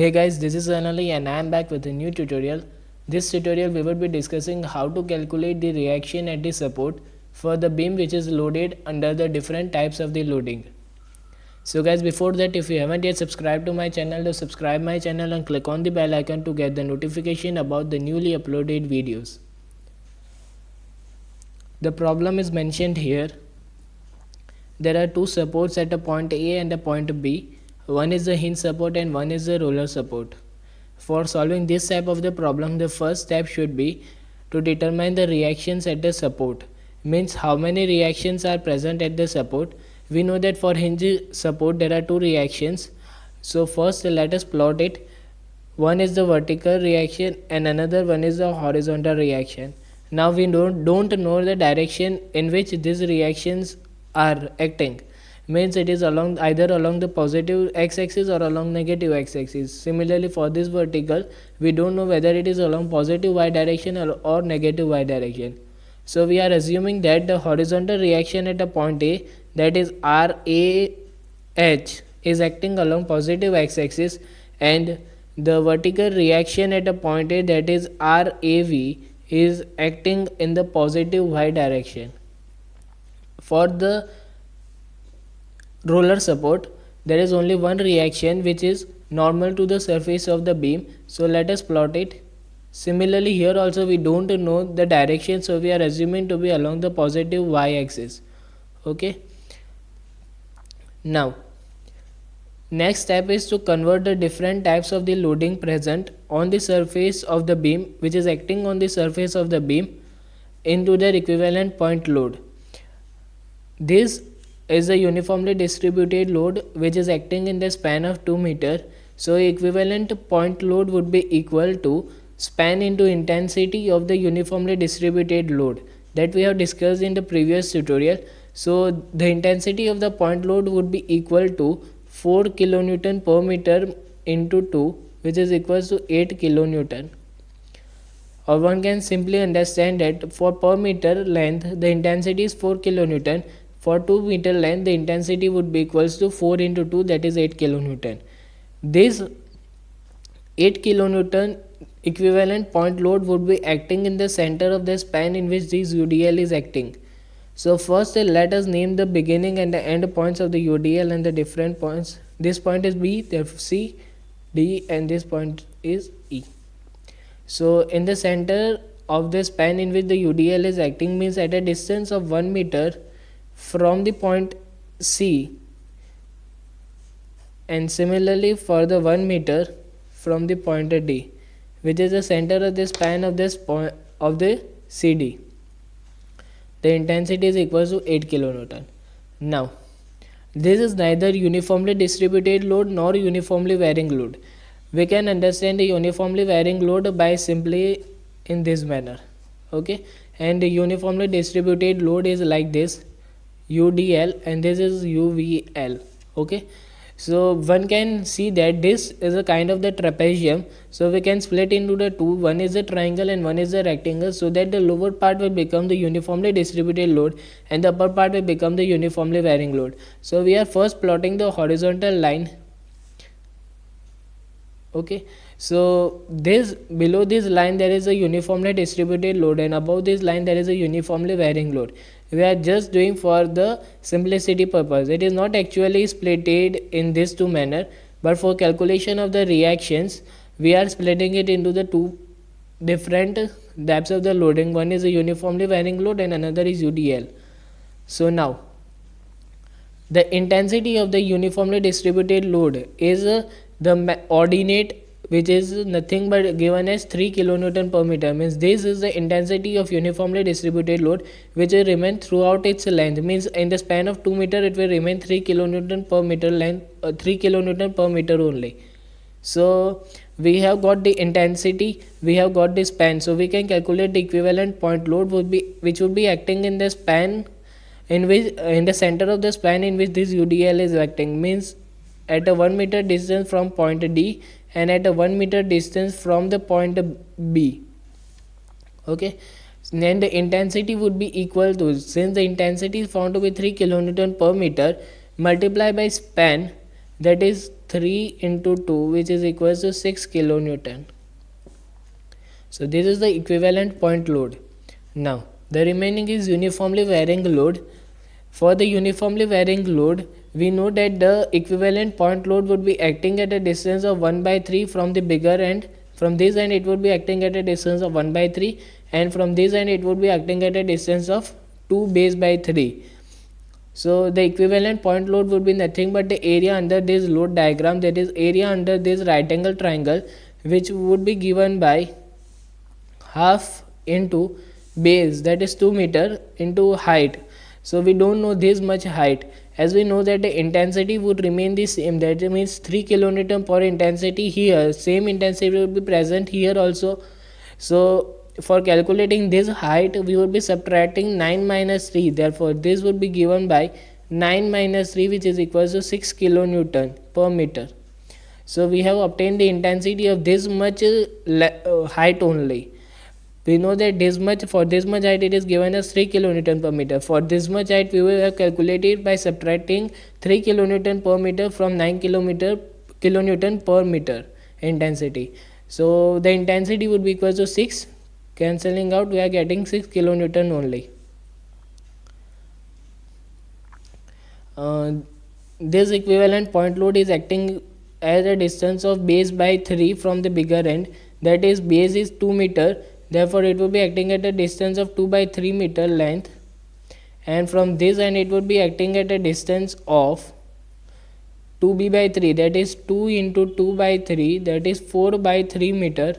Hey guys, this is Anali and I am back with a new tutorial. This tutorial we will be discussing how to calculate the reaction at the support for the beam which is loaded under the different types of the loading. So guys, before that, if you haven't yet subscribed to my channel, to subscribe my channel and click on the bell icon to get the notification about the newly uploaded videos. The problem is mentioned here. There are two supports at a point A and a point B. One is the hinge support and one is the roller support. For solving this type of the problem, the first step should be to determine the reactions at the support. Means how many reactions are present at the support. We know that for hinge support there are two reactions. So first let us plot it. One is the vertical reaction and another one is the horizontal reaction. Now we don't know the direction in which these reactions are acting. Means it is either along the positive x-axis or along negative x-axis. Similarly for this vertical, we don't know whether it is along positive y direction or negative y direction. So we are assuming that the horizontal reaction at a point A, that is RAH, is acting along positive x-axis, and the vertical reaction at a point A, that is RAV, is acting in the positive y direction. For the roller support, there is only one reaction which is normal to the surface of the beam. So let us plot it. Similarly here also we don't know the direction, so we are assuming to be along the positive y axis. Okay. Now next step is to convert the different types of the loading present on the surface of the beam, which is acting on the surface of the beam, into their equivalent point load. This is a uniformly distributed load which is acting in the span of 2 meters. So equivalent point load would be equal to span into intensity of the uniformly distributed load that we have discussed in the previous tutorial. So the intensity of the point load would be equal to 4 kilonewton per meter into 2, which is equals to 8 kilonewton. Or one can simply understand that for per meter length the intensity is 4 kilonewton. For 2 meter length the intensity would be equals to 4 into 2, that is 8 kilonewton. This 8 kilonewton equivalent point load would be acting in the center of the span in which this UDL is acting. So first let us name the beginning and the end points of the UDL and the different points. This point is B, therefore C, D, and this point is E. So in the center of the span in which the UDL is acting, means at a distance of 1 meter from the point C, and similarly for the 1 meter from the point D, which is the center of the span of this point of the CD. The intensity is equal to 8 kilonewton. Now this is neither uniformly distributed load nor uniformly varying load. We can understand the uniformly varying load by simply in this manner. Okay, and the uniformly distributed load is like this, UDL, and this is UVL. Okay, so one can see that this is a kind of the trapezium, so we can split into the two. One is a triangle and one is a rectangle, so that the lower part will become the uniformly distributed load and the upper part will become the uniformly varying load. So we are first plotting the horizontal line. Okay, so this below this line there is a uniformly distributed load, and above this line there is a uniformly varying load. We are just doing for the simplicity purpose. It is not actually splitted in this two manner, but for calculation of the reactions we are splitting it into the two different types of the loading. One is a uniformly varying load and another is UDL. So now the intensity of the uniformly distributed load is the ordinate, which is nothing but given as 3 kilonewton per meter. Means this is the intensity of uniformly distributed load which will remain throughout its length. Means in the span of 2 meter it will remain 3 kilonewton per meter length, 3 kilonewton per meter only. So we have got the intensity, we have got the span, so we can calculate the equivalent point load which would be acting in the span in which in the center of the span in which this UDL is acting. Means at a 1 meter distance from point D and at a 1 meter distance from the point B. Okay, then the intensity would be equal to, since the intensity is found to be 3 kilonewton per meter, multiply by span, that is 3 into 2, which is equals to 6 kilonewton. So this is the equivalent point load. Now the remaining is uniformly varying load. For the uniformly varying load, we know that the equivalent point load would be acting at a distance of 1 by 3 from the bigger end. From this end it would be acting at a distance of 1 by 3, and from this end it would be acting at a distance of 2 base by 3. So the equivalent point load would be nothing but the area under this load diagram, that is area under this right angle triangle, which would be given by half into base, that is 2 meter, into height. So we don't know this much height, as we know that the intensity would remain the same, that means 3 kilonewton per intensity here, same intensity will be present here also. So for calculating this height we would be subtracting 9 minus 3, therefore this would be given by 9 minus 3, which is equals to 6 kilonewton per meter. So we have obtained the intensity of this much height only. We know that this much, for this much height it is given as 3 kilonewton per meter. For this much height we will have calculated by subtracting 3 kilonewton per meter from 9 kilonewton per meter intensity. So the intensity would be equal to 6, cancelling out we are getting 6 kilonewton only. This equivalent point load is acting at a distance of base by 3 from the bigger end, that is base is 2 meter, therefore it will be acting at a distance of 2 by 3 meter length, and from this end it would be acting at a distance of 2b by 3, that is 2 into 2 by 3, that is 4 by 3 meter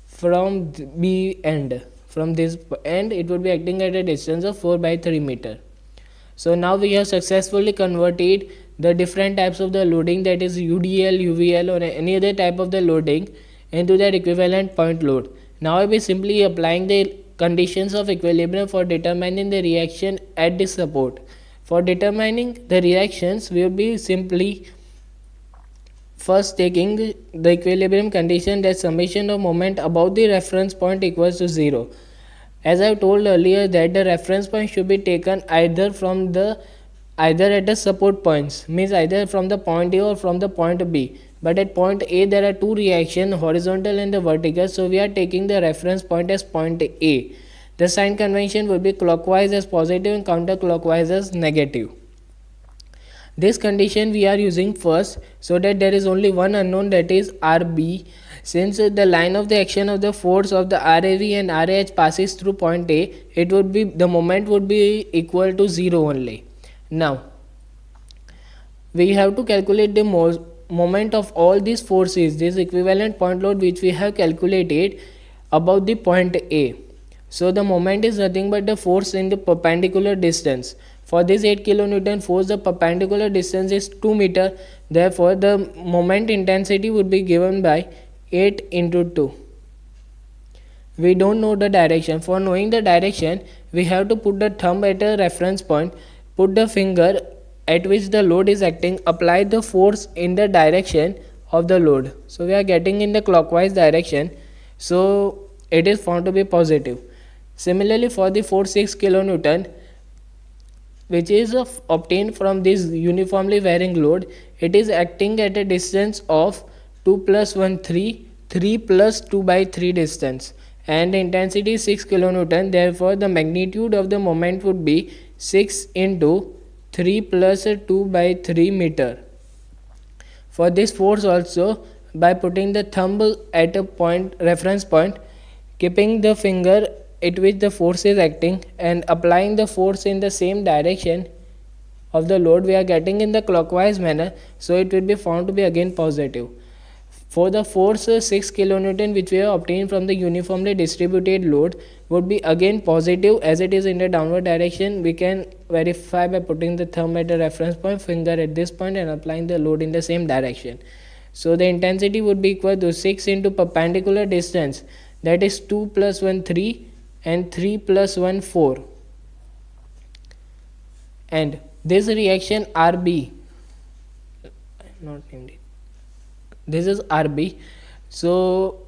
from b end. From this end it would be acting at a distance of 4 by 3 meter. So now we have successfully converted the different types of the loading, that is UDL, UVL or any other type of the loading, into their equivalent point load. Now I will be simply applying the conditions of equilibrium for determining the reaction at the support. For determining the reactions we will be simply first taking the equilibrium condition, that summation of moment above the reference point equals to 0. As I told earlier that the reference point should be taken either at the support points, means either from the point A or from the point B. But at point A there are two reactions, horizontal and the vertical, so we are taking the reference point as point A. The sign convention will be clockwise as positive and counterclockwise as negative. This condition we are using first so that there is only one unknown, that is RB. Since the line of the action of the force of the RAV and RAH passes through point A, it would be, the moment would be equal to 0 only. Now we have to calculate the moment of all these forces, this equivalent point load which we have calculated about the point A. So the moment is nothing but the force in the perpendicular distance. For this 8 kilonewton force, the perpendicular distance is 2 meter, therefore the moment intensity would be given by 8 into 2. We don't know the direction. For knowing the direction we have to put the thumb at a reference point, put the finger at which the load is acting, apply the force in the direction of the load. So we are getting in the clockwise direction, so it is found to be positive. Similarly for the force 6 kilonewton, which is obtained from this uniformly varying load, it is acting at a distance of 2 plus 1 3, 3 plus 2 by 3 distance, and the intensity is 6 kilonewton, therefore the magnitude of the moment would be 6 into 3 plus 2 by 3 meter. For this force also, by putting the thumb at a point, reference point, keeping the finger at which the force is acting and applying the force in the same direction of the load, we are getting in the clockwise manner, so it will be found to be again positive. For the force 6 kilonewton which we have obtained from the uniformly distributed load would be again positive, as it is in the downward direction. We can verify by putting the thumb at the reference point, finger at this point, and applying the load in the same direction. So the intensity would be equal to 6 into perpendicular distance, that is 2 plus 1 3 and 3 plus 1 4, and this reaction RB, not named it, this is RB. So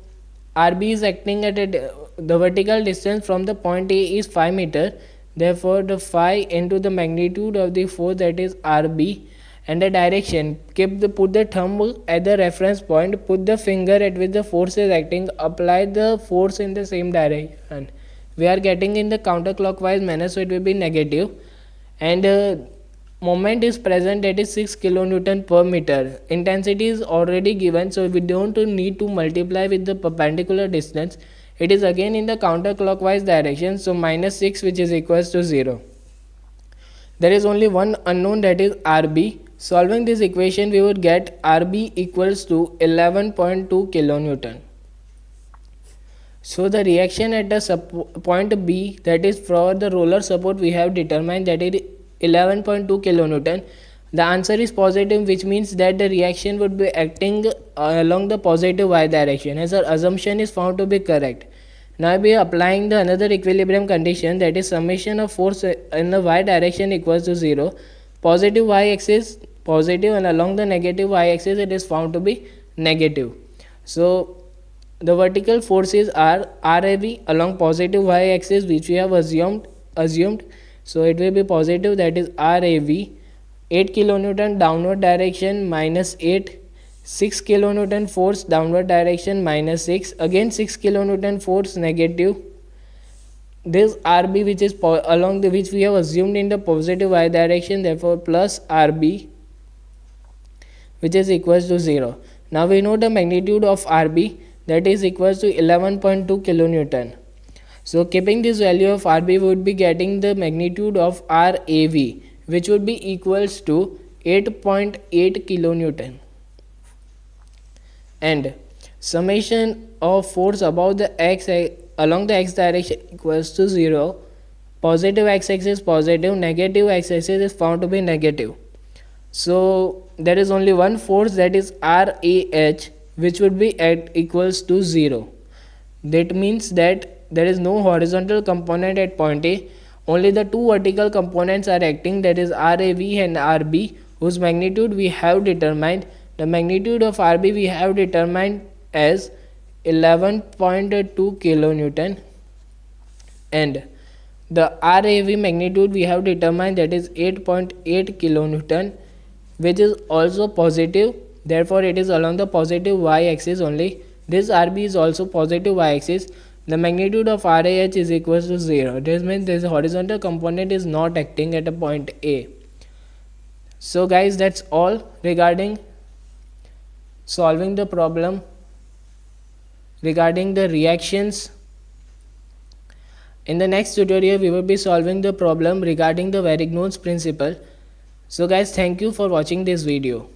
RB is acting at the vertical distance from the point A is 5 meter, therefore the phi into the magnitude of the force, that is RB, and the direction. Put the thumb at the reference point, put the finger at which the force is acting, apply the force in the same direction. We are getting in the counterclockwise manner, so it will be negative, and moment is present, that is 6 kilonewton per meter. Intensity is already given, so we don't need to multiply with the perpendicular distance. It is again in the counterclockwise direction, so -6, which is equals to 0. There is only one unknown, that is Rb. Solving this equation, we would get Rb equals to 11.2 kilonewton. So the reaction at the point B, that is for the roller support, we have determined that it is 11.2 kilonewton. The answer is positive, which means that the reaction would be acting along the positive y direction, as our assumption is found to be correct. Now we are applying the another equilibrium condition, that is summation of force in the y direction equals to 0. Positive y axis positive, and along the negative y axis it is found to be negative. So the vertical forces are RAV along positive y axis, which we have assumed. So it will be positive, that is RAV 8 kilonewton downward direction minus 8, 6 kilonewton force downward direction minus 6, again 6 kilonewton force negative. This RB, which is along the which we have assumed in the positive y direction, therefore plus RB, which is equals to 0. Now we know the magnitude of RB, that is equals to 11.2 kilonewton. So keeping this value of Rb, would be getting the magnitude of Rav, which would be equals to 8.8 kilonewton. And summation of force above the x along the x direction equals to 0. Positive x-axis positive, negative x-axis is found to be negative. So there is only one force, that is RAH, which would be at equals to 0. That means that there is no horizontal component at point A, only the two vertical components are acting, that is RAV and RB, whose magnitude we have determined. The magnitude of RB we have determined as 11.2 kilonewton, and the RAV magnitude we have determined, that is 8.8 kilonewton, which is also positive, therefore it is along the positive y axis only. This RB is also positive y axis. The magnitude of RAH is equals to 0. This means this horizontal component is not acting at a point A. So guys, that's all regarding solving the problem regarding the reactions. In the next tutorial, we will be solving the problem regarding the Varignone's principle. So guys, thank you for watching this video.